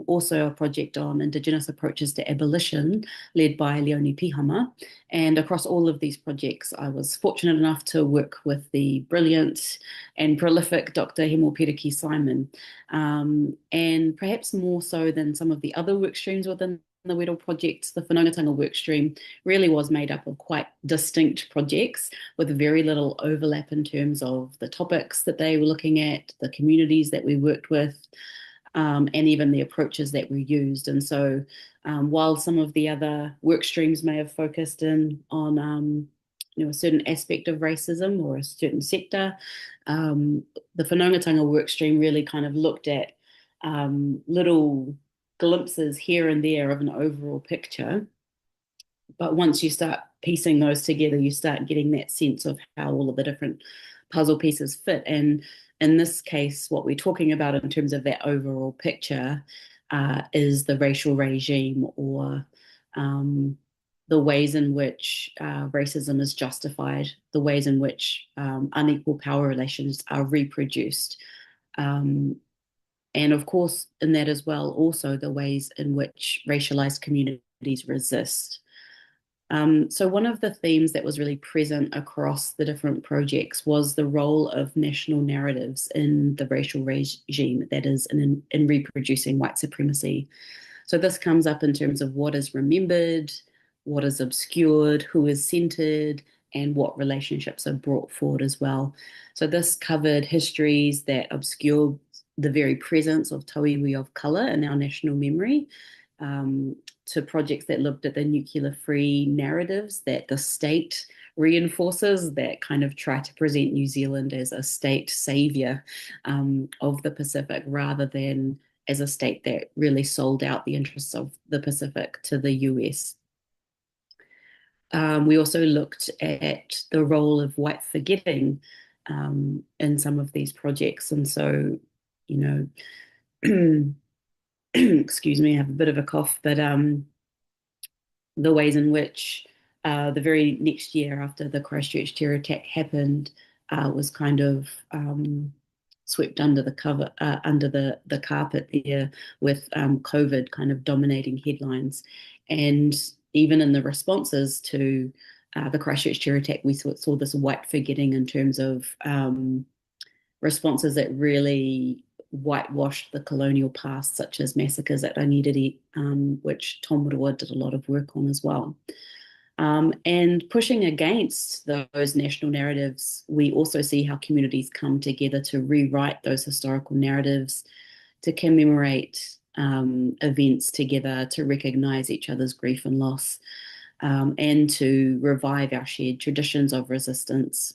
also a project on Indigenous approaches to abolition led by Leonie Pihama. And across all of these projects, I was fortunate enough to work with the brilliant and prolific Dr. Hemopiriki Simon. And perhaps more so than some of the other work streams within the Weddell project, the whanaungatanga work stream really was made up of quite distinct projects with very little overlap in terms of the topics that they were looking at, the communities that we worked with, and even the approaches that were used. And so while some of the other work streams may have focused in on a certain aspect of racism or a certain sector, the whanaungatanga work stream really kind of looked at little glimpses here and there of an overall picture. But once you start piecing those together, you start getting that sense of how all of the different puzzle pieces fit. And in this case, what we're talking about in terms of that overall picture is the racial regime, or the ways in which racism is justified, the ways in which unequal power relations are reproduced. And of course, in that as well, also the ways in which racialized communities resist. So one of the themes that was really present across the different projects was the role of national narratives in the racial regime, that is, in reproducing white supremacy. So this comes up in terms of what is remembered, what is obscured, who is centered, and what relationships are brought forward as well. So this covered histories that obscure the very presence of tauiwi of colour in our national memory, to projects that looked at the nuclear-free narratives that the state reinforces, that kind of try to present New Zealand as a state saviour of the Pacific, rather than as a state that really sold out the interests of the Pacific to the US. We also looked at the role of white forgetting in some of these projects. And so, excuse me, I have a bit of a cough, but the ways in which the very next year after the Christchurch terror attack happened was kind of swept under the carpet there, with COVID kind of dominating headlines. And even in the responses to the Christchurch terror attack, we saw this white forgetting in terms of responses that really whitewashed the colonial past, such as massacres at Tiriti, which Tom Roa did a lot of work on as well. And pushing against those national narratives, we also see how communities come together to rewrite those historical narratives, to commemorate events together, to recognise each other's grief and loss, and to revive our shared traditions of resistance.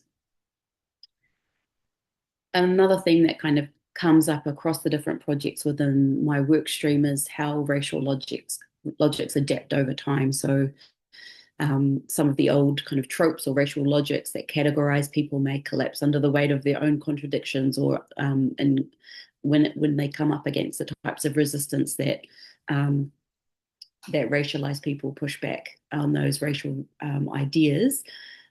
Another theme that kind of comes up across the different projects within my work stream is how racial logics adapt over time. So some of the old kind of tropes or racial logics that categorize people may collapse under the weight of their own contradictions, or and when they come up against the types of resistance that that racialized people push back on those racial ideas.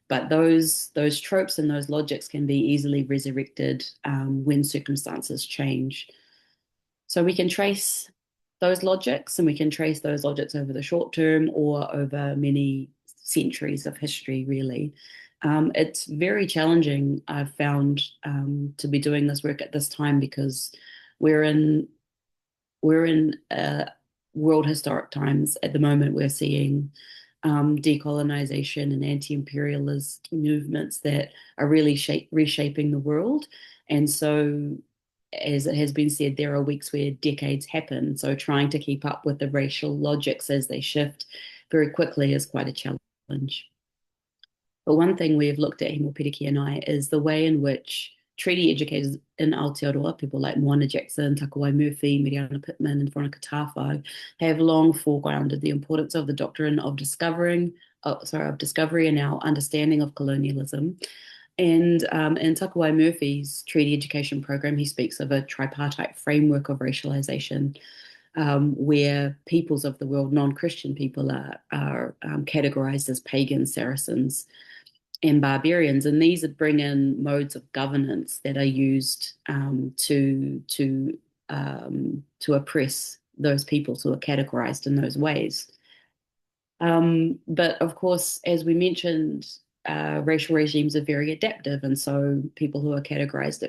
But those tropes and those logics can be easily resurrected when circumstances change. So we can trace those logics, and we can trace those logics over the short term or over many centuries of history, really. It's very challenging, I've found, to be doing this work at this time, because we're in world historic times at the moment. We're seeing decolonization and anti-imperialist movements that are really reshaping the world. And so, as it has been said, there are weeks where decades happen. So trying to keep up with the racial logics as they shift very quickly is quite a challenge. But one thing we've looked at, Hemopiriki and I, is the way in which treaty educators in Aotearoa, people like Moana Jackson, Takawai Murphy, Miriana Pittman, and Veronica Tawhau, have long foregrounded the importance of the doctrine of discovery and our understanding of colonialism. And in Takawai Murphy's treaty education program, he speaks of a tripartite framework of racialization, where peoples of the world, non-Christian people, are categorized as pagans, Saracens, and barbarians, and these bring in modes of governance that are used to oppress those peoples who are categorized in those ways. But of course, as we mentioned, racial regimes are very adaptive, and so people who are categorized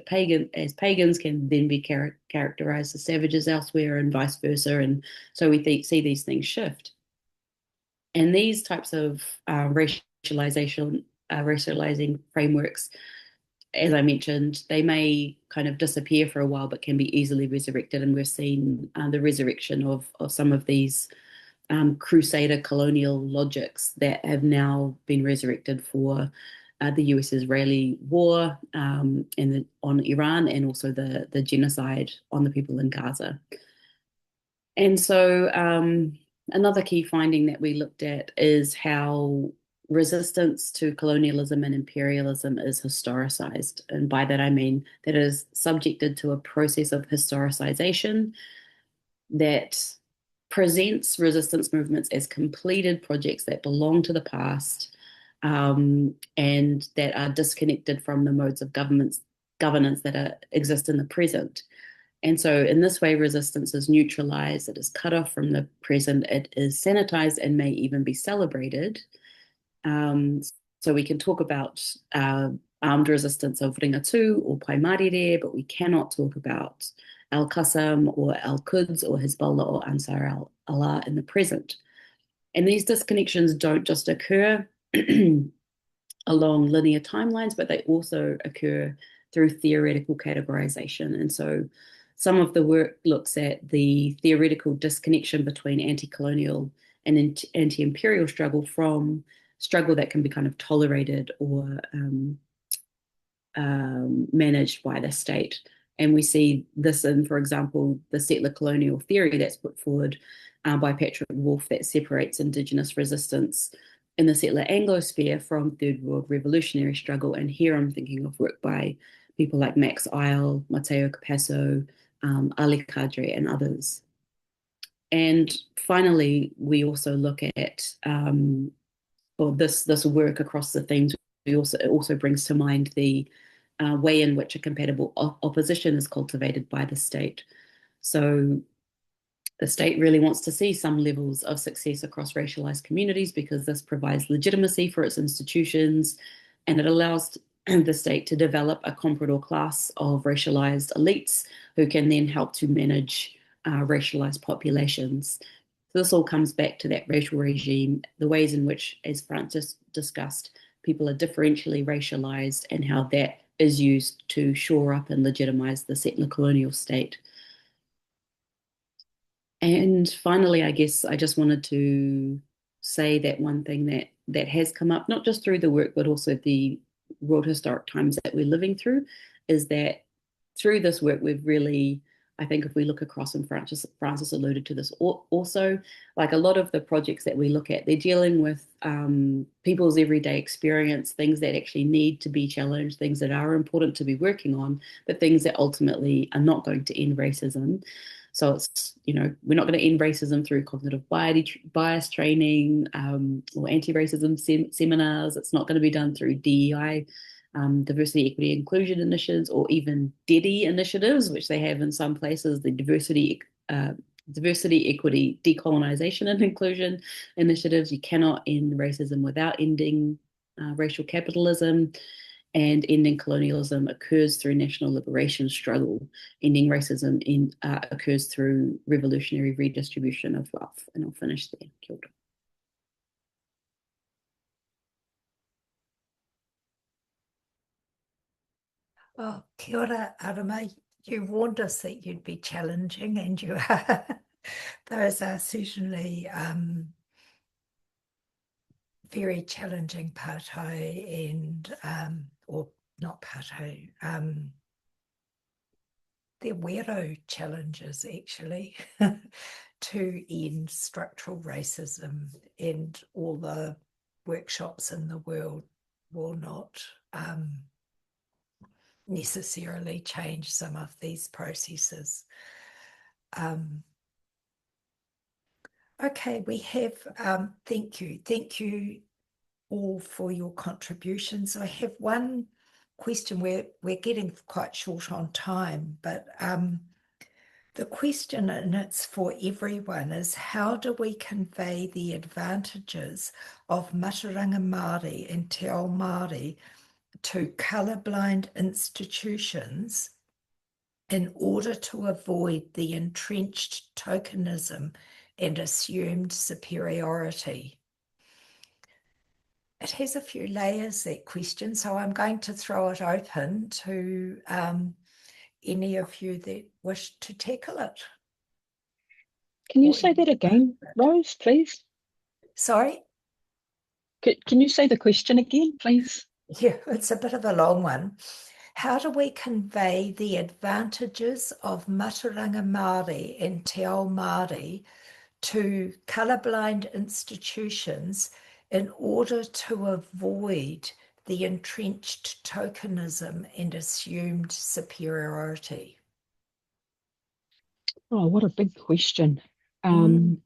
as pagans can then be characterized as savages elsewhere, and vice versa. And so we see these things shift. And these types of racializing frameworks, as I mentioned, they may kind of disappear for a while, but can be easily resurrected. And we've seen the resurrection of some of these crusader colonial logics that have now been resurrected for the US-Israeli war on Iran, and also the genocide on the people in Gaza. And so another key finding that we looked at is how resistance to colonialism and imperialism is historicized. And by that I mean that it is subjected to a process of historicization that presents resistance movements as completed projects that belong to the past, and that are disconnected from the modes of governance that exist in the present. And so in this way, resistance is neutralized, it is cut off from the present, it is sanitized and may even be celebrated. So we can talk about armed resistance of Ringatu or Paimarire, but we cannot talk about Al-Qassam or Al-Quds or Hezbollah or Ansar al-Allah in the present. And these disconnections don't just occur along linear timelines, but they also occur through theoretical categorization. And so some of the work looks at the theoretical disconnection between anti-colonial and anti-imperial struggle from struggle that can be kind of tolerated or managed by the state. And we see this in, for example, the settler colonial theory that's put forward by Patrick Wolfe that separates Indigenous resistance in the settler Anglosphere from Third World revolutionary struggle. And here I'm thinking of work by people like Max Isle, Mateo Capasso, Ali Kadri, and others. And finally, we also look at this work across the themes. It also brings to mind the way in which a compatible opposition is cultivated by the state. So the state really wants to see some levels of success across racialized communities because this provides legitimacy for its institutions, and it allows the state to develop a comprador class of racialized elites who can then help to manage racialized populations. So this all comes back to that racial regime, the ways in which, as Francis discussed, people are differentially racialized and how that is used to shore up and legitimize the settler colonial state. And finally, I guess I just wanted to say that one thing that has come up, not just through the work, but also the world historic times that we're living through, is that through this work, we've really, I think if we look across, and Francis alluded to this also, like a lot of the projects that we look at, they're dealing with people's everyday experience, things that actually need to be challenged, things that are important to be working on, but things that ultimately are not going to end racism. So it's, we're not going to end racism through cognitive bias training or anti-racism seminars. It's not going to be done through DEI, diversity, equity, inclusion initiatives, or even DEDI initiatives, which they have in some places, the diversity, equity, decolonization and inclusion initiatives. You cannot end racism without ending racial capitalism. And ending colonialism occurs through national liberation struggle. Ending racism occurs through revolutionary redistribution of wealth. And I'll finish there. Kia ora. Oh, kia ora, Arama. You warned us that you'd be challenging, and you are. Those are certainly very challenging pātai and, or not pātai, they're weirdo challenges, actually, to end structural racism, and all the workshops in the world will not necessarily change some of these processes. Okay, we have, thank you all for your contributions. I have one question. We're getting quite short on time, but the question, and it's for everyone, is how do we convey the advantages of Mataranga Māori and Te Ao Māori to colourblind institutions in order to avoid the entrenched tokenism and assumed superiority? It has a few layers, that question, so I'm going to throw it open to any of you that wish to tackle it. Can you say that again, Rose, please? Sorry? Can you say the question again, please? Yeah, it's a bit of a long one. How do we convey the advantages of Mataranga Māori and Te Ao Māori to colourblind institutions in order to avoid the entrenched tokenism and assumed superiority? Oh, what a big question. And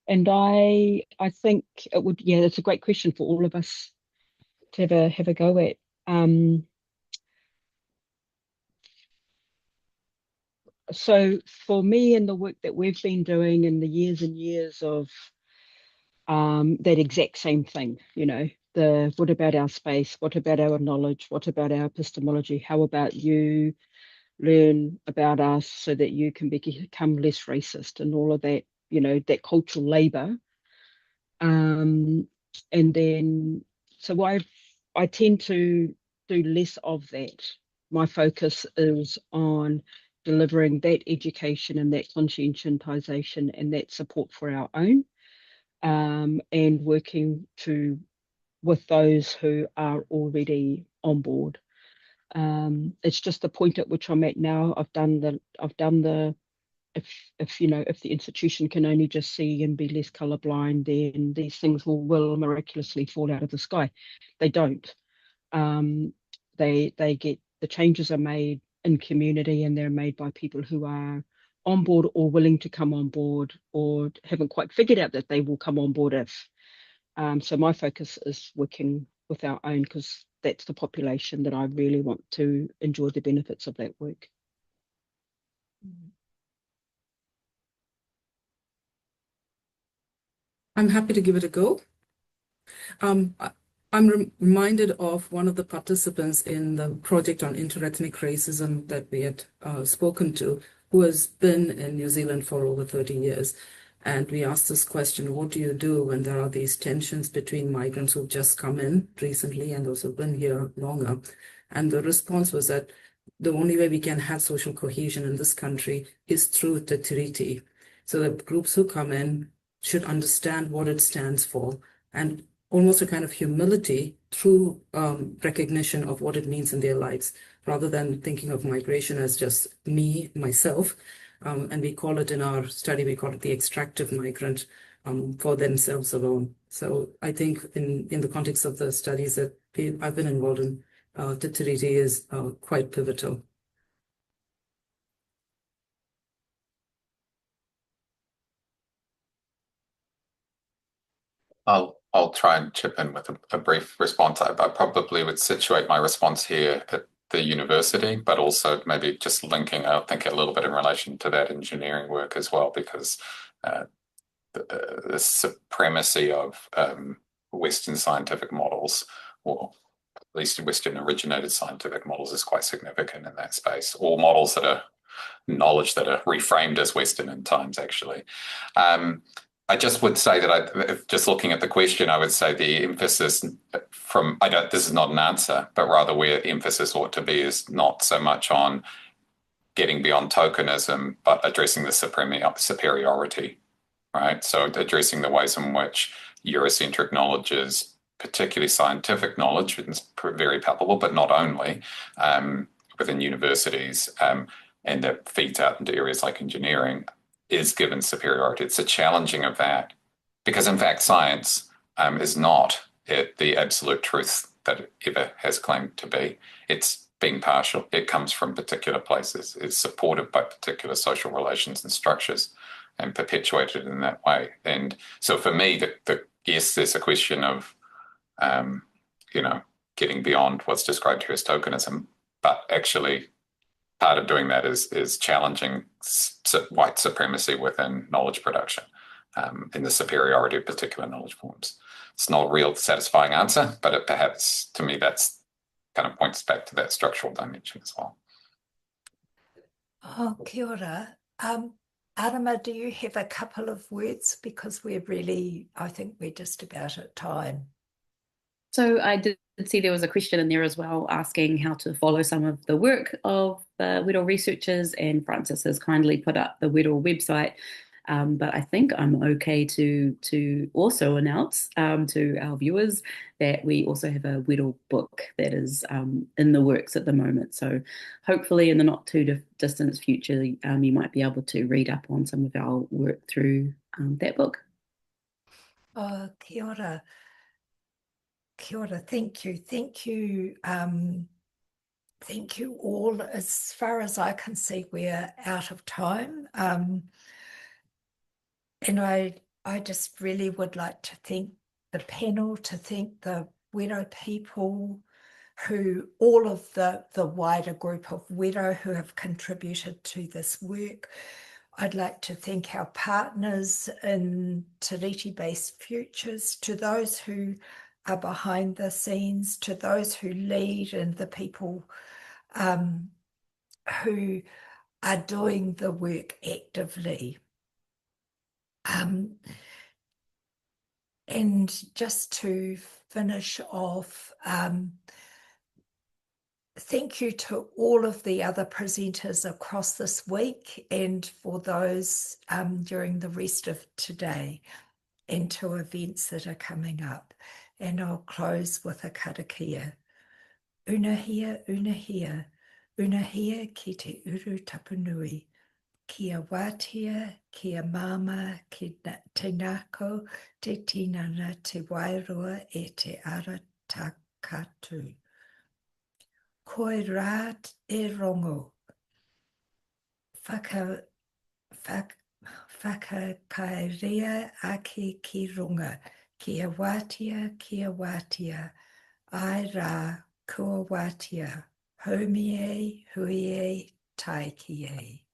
I think it would, yeah, it's a great question for all of us to have a go at. So for me, and the work that we've been doing in the years and years of that exact same thing, you know, what about our space? What about our knowledge? What about our epistemology? How about you learn about us so that you can become less racist, and all of that, you know, that cultural labor. And then, so I tend to do less of that. My focus is on delivering that education and that conscientization and that support for our own, and working with those who are already on board. It's just the point at which I'm at now. I've done the if you know, if the institution can only just see and be less colorblind, then these things will miraculously fall out of the sky. They don't. They get, the changes are made in community, and they're made by people who are on board or willing to come on board, or haven't quite figured out that they will come on board if. So my focus is working with our own, because that's the population that I really want to enjoy the benefits of that work. I'm happy to give it a go. I'm reminded of one of the participants in the project on interethnic racism that we had spoken to, who has been in New Zealand for over 30 years. And we asked this question: what do you do when there are these tensions between migrants who've just come in recently and those who've been here longer? And the response was that the only way we can have social cohesion in this country is through the Tiriti. So the groups who come in should understand what it stands for, and almost a kind of humility through recognition of what it means in their lives, rather than thinking of migration as just me, myself. And we call it, in our study, we call it the extractive migrant, for themselves alone. So I think in the context of the studies that I've been involved in, the Tiriti is quite pivotal. I'll try and chip in with a brief response. I probably would situate my response here at the university, but also maybe just linking, I think, a little bit in relation to that engineering work as well, because the supremacy of Western scientific models, or at least Western originated scientific models, is quite significant in that space, or models that are knowledge that are reframed as Western in times, actually. I just would say that just looking at the question, I would say the emphasis this is not an answer, but rather where emphasis ought to be is not so much on getting beyond tokenism, but addressing the superiority, right? So addressing the ways in which Eurocentric knowledge is, particularly scientific knowledge, is very palpable, but not only within universities, and that feeds out into areas like engineering, is given superiority. It's a challenging of that, because in fact science is not the absolute truth that it ever has claimed to be. It's being partial. It comes from particular places. It's supported by particular social relations and structures and perpetuated in that way. And so for me, yes, there's a question of getting beyond what's described here as tokenism, but actually part of doing that is challenging white supremacy within knowledge production, in the superiority of particular knowledge forms. It's not a real satisfying answer, but it perhaps, to me, that's kind of points back to that structural dimension as well. Oh, kia ora. Arama, do you have a couple of words? Because I think we're just about at time. So I did see there was a question in there as well asking how to follow some of the work of the Whittle researchers, and Francis has kindly put up the Whittle website. But I think I'm okay to also announce to our viewers that we also have a Whittle book that is in the works at the moment. So hopefully in the not too distant future, you might be able to read up on some of our work through that book. Oh, kia ora. Kia ora, thank you. Thank you. Thank you all. As far as I can see, we're out of time. And I just really would like to thank the panel, to thank the Wero people, all of the wider group of Wero who have contributed to this work. I'd like to thank our partners in Tiriti-based futures, to those who are behind the scenes, to those who lead, and the people who are doing the work actively. And just to finish off, thank you to all of the other presenters across this week, and for those during the rest of today, and to events that are coming up. And I'll close with a karakia. Unahia, unahia, unahia ki te uru tapunui. Kia wātia, kia mama, ki te nako, te tinana, te wairua e te ara takatu. Koe rā e rongo. Whakakaerea ake ki runga. Kia wātia, ai rā kua wātia. Haumie, huie, tai ki e.